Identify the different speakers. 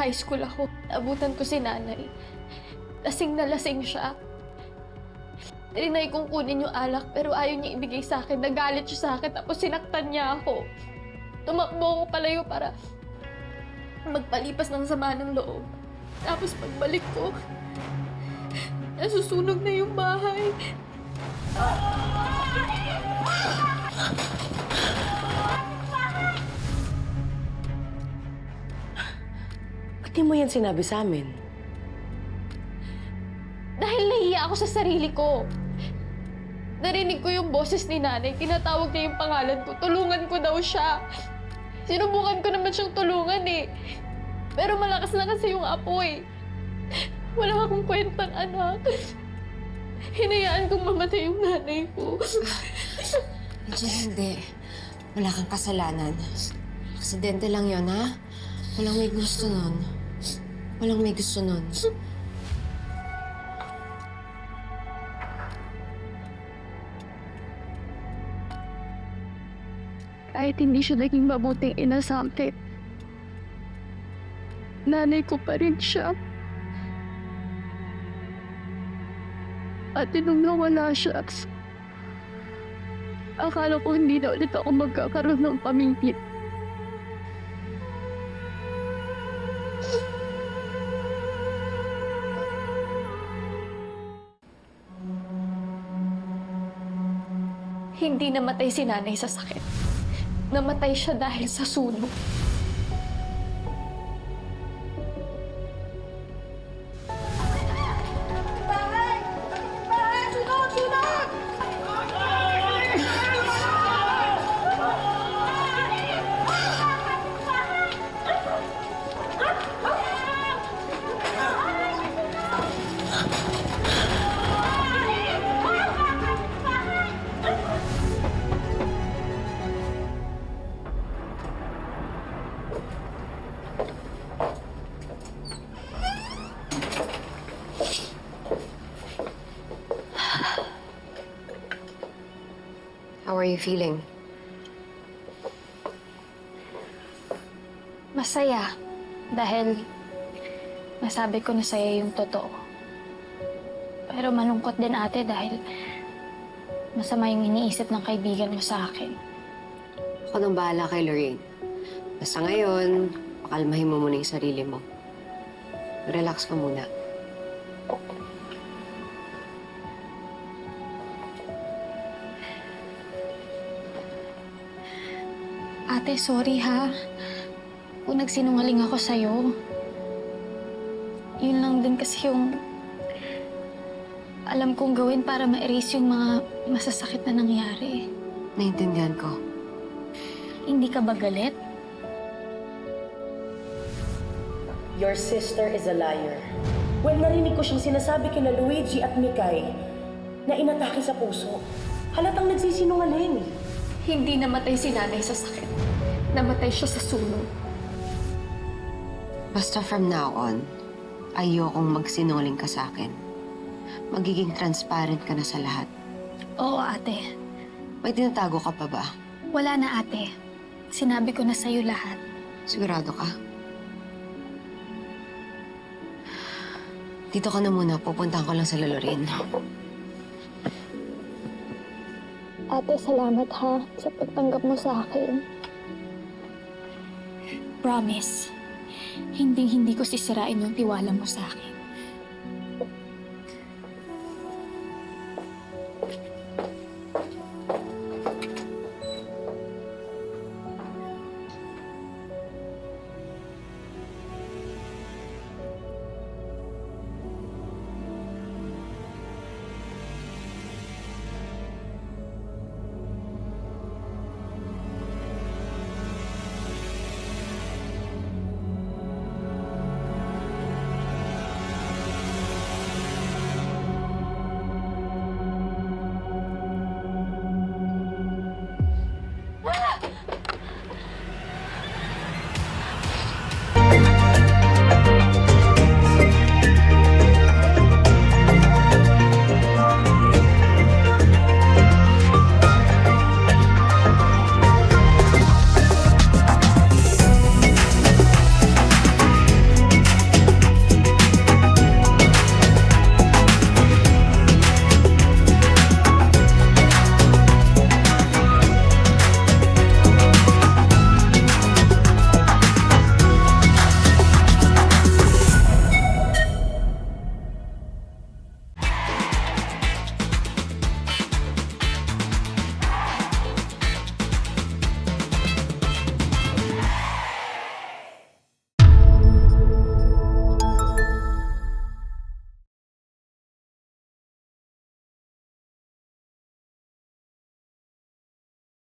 Speaker 1: high school ako. Abutan ko si nanay. Lasing na lasing siya. Trinay kong kunin yung alak pero ayaw niya ibigay sa akin. Nagalit siya sa akin tapos sinaktan niya ako. Tumakbo ako palayo para magpalipas ng sama ng loob. Tapos pagbalik ko, nasusunog na yung bahay.
Speaker 2: Ba't di mo yan sinabi sa amin?
Speaker 1: Dahil nahiya ako sa sarili ko. Narinig ko yung boses ni nanay. Tinatawag niya yung pangalan ko. Tulungan ko daw siya. Sinubukan ko naman siyang tulungan eh. Pero malakas na kasi yung apoy. Wala akong kwentang anak. Hinayaan kong mamatay yung nanay ko.
Speaker 3: Hindi. Wala kang kasalanan. Aksidente lang yon, ha? Walang may gusto nun. Walang may gusto nun.
Speaker 1: Kahit hindi siya naging mabuting ina sa akin, nanay ko pa rin siya. At nung nawala siya, akala ko hindi na ulit ako magkakaroon ng pamilya. Hindi namatay si nanay sa sakit. Namatay siya dahil sa sunog.
Speaker 3: How are you feeling?
Speaker 1: Masaya. Dahil nasabi ko na sa'yo yung totoo. Pero malungkot din ate dahil masama yung iniisip ng kaibigan mo sa akin.
Speaker 3: Ako nang bahala kay Lorraine. Basta ngayon, pakalmahin mo muna yung sarili mo. Relax ka muna.
Speaker 1: Ate, sorry ha. Kung nagsinungaling ako sa'yo. Yun lang din kasi yung alam kong gawin para ma-erase yung mga masasakit na nangyari.
Speaker 3: Naintindihan ko.
Speaker 1: Hindi ka ba galit?
Speaker 2: Your sister is a liar. Well, narinig ko siyang sinasabi kina Luigi at Mikay na inatake sa puso. Halatang nagsisinungaling.
Speaker 1: Hindi namatay si nanay sa sakit. Namatay siya sa sunog.
Speaker 3: Basta from now on, ayokong magsinungaling ka sa akin. Magiging transparent ka na sa lahat.
Speaker 1: Oo, ate.
Speaker 3: May tinatago ka pa ba?
Speaker 1: Wala na, ate. Sinabi ko na sa'yo lahat.
Speaker 3: Sigurado ka? Dito ka na muna. Pupuntahan ko lang sa Lorraine.
Speaker 1: Ate, salamat ha sa pagtanggap mo sa akin. Promise, hindi ko sisirain yung tiwala mo sa akin.